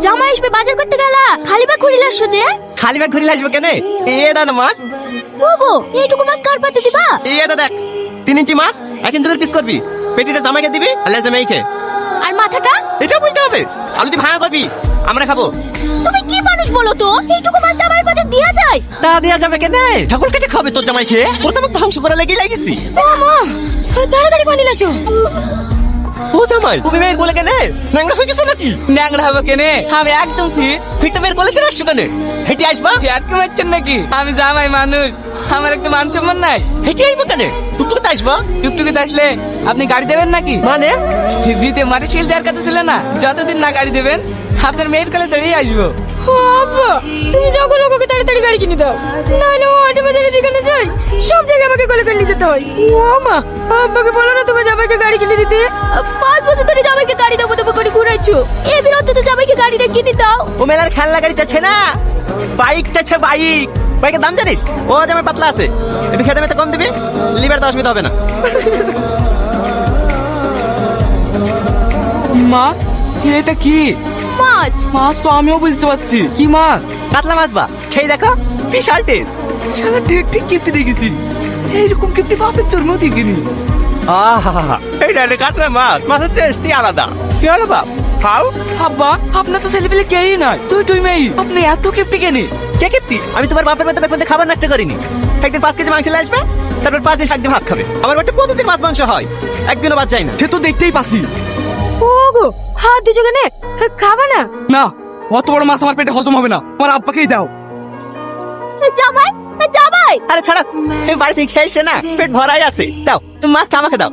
জামাই আসবে বাজার করতে গেলা, খালি ব্যাগ ঘুরিলে আসছো যে? খালি ব্যাগ ঘুরিলে আসবো কেন? এটা না মাছ। ওগো, এইটুকু মাছ কার পাতে দিবা? এটা দেখ 3 ইঞ্চি মাছ 1 ইঞ্চি করে পিস করবি, পেটিটা জামাইকে দিবি আর লেজা মেয়েকে। আর মাথাটা? এটা বলতে হবে, আলু দিয়ে ভাঙা করবি, আমরা খাবো। তুমি কি মানুষ বলো তো, এইটুকু মাছ জামাই পাতে দেয়া যায়? তা দেয়া যাবে কেন? ঠাকুর কাছে খাবে তোর জামাই খেয়ে, ওর তো আমাকে ধ্বংস করা লেগে লাগেছি। ও মা, তাড়াতাড়ি পানি লাসো। ও জামাই, তুমি মেয়ের কোলে কেন? ন্যাংরা হয়ে গেছো নাকি? ন্যাংরা হবে কেনে? আমি একদম ফিট। ফিরতে মেয়ের কোলে চলে আসছো কেন? হেঁটে আসবা? আর কি মারছেন নাকি? আমি জামাই মানুষ, আমার একটা মান সম্মান নাই। হেঁটে আসবো কেন? টুকটুকে আসবা? টুকটুকিতে আসলে আপনি গাড়ি দেবেন নাকি? মানে বিতে মাটি শিল দেওয়ার কথা ছিল না, যতদিন না গাড়ি দেবেন আপনার মেয়ের কোলে চড়েই আসবো। আব্বা, তুমি যাও গো, লোককে তাড়াতাড়ি গাড়ি কিনে দাও, নাহলে ও হাটে বাজারে যেখানে যাই সব জায়গায় আমাকে কোলে করে নিয়ে যেতে হয়। ও মা, আব্বাকে বলো না তোমার জামাইকে গাড়ি কিনে দিতে। 5 বছর ধরে জামাইকে গাড়ি দেবো দেবো করে ঘুরাইছো, এই বিরুদ্ধে তো জামাইকে গাড়িটা কিনে দাও। ও মেলার খেলনা গাড়ি চাচ্ছে না, বাইক চাচ্ছে। বাইকের দাম জানিস? ও জামাই পাতলা আছে, একটু খেতে মেতে কম দিবি, লিভার তো অসুবিধা হবে না। মা, এটা কি মাছ। মাছ? তো আমিও বুঝতে পারছি কি মাছ। কাতলা মাছ বা খেয়ে দেখো, বিশাল টেস্ট। সারা ঠিক ঠিক কিপটি দেখেছি, এইরকম কিপটি বাপের জন্ম দেখিনি। আহা, এই ডালে কাতলা মাছ, মাছের টেস্টই আলাদা। কি হলো বাপ, খাও। আব্বা, আপনার তো ছেলেপেলে কেই নাই, তুই মেয়ে, আপনি এত কিপটি কেনে? কে কেপ্তি? আমি তোমার বাপের মতো বেপন্তে খাবার নষ্ট করিনি। একদিন 5 কেজি মাংস নিয়ে আসবে, তারপর 5 দিন শাক দিয়ে ভাত খাবে। আমার বাড়িতে প্রতিদিন মাছ মাংস হয়, একদিনও বাদ যায় না। সে তো দেখতেই পাচ্ছি। ওগো, হাত দিছো কেন? খাবা না? না, অত বড় মাছ আমার পেটে হজম হবে না, আমার আব্বাকেই দাও। জামাই, জামাই। আরে ছাড়া, এই বাড়ি থেকে খেয়ে এসে না পেট ভরাই আছে। দাও, তুমি মাছটা আমাকে দাও।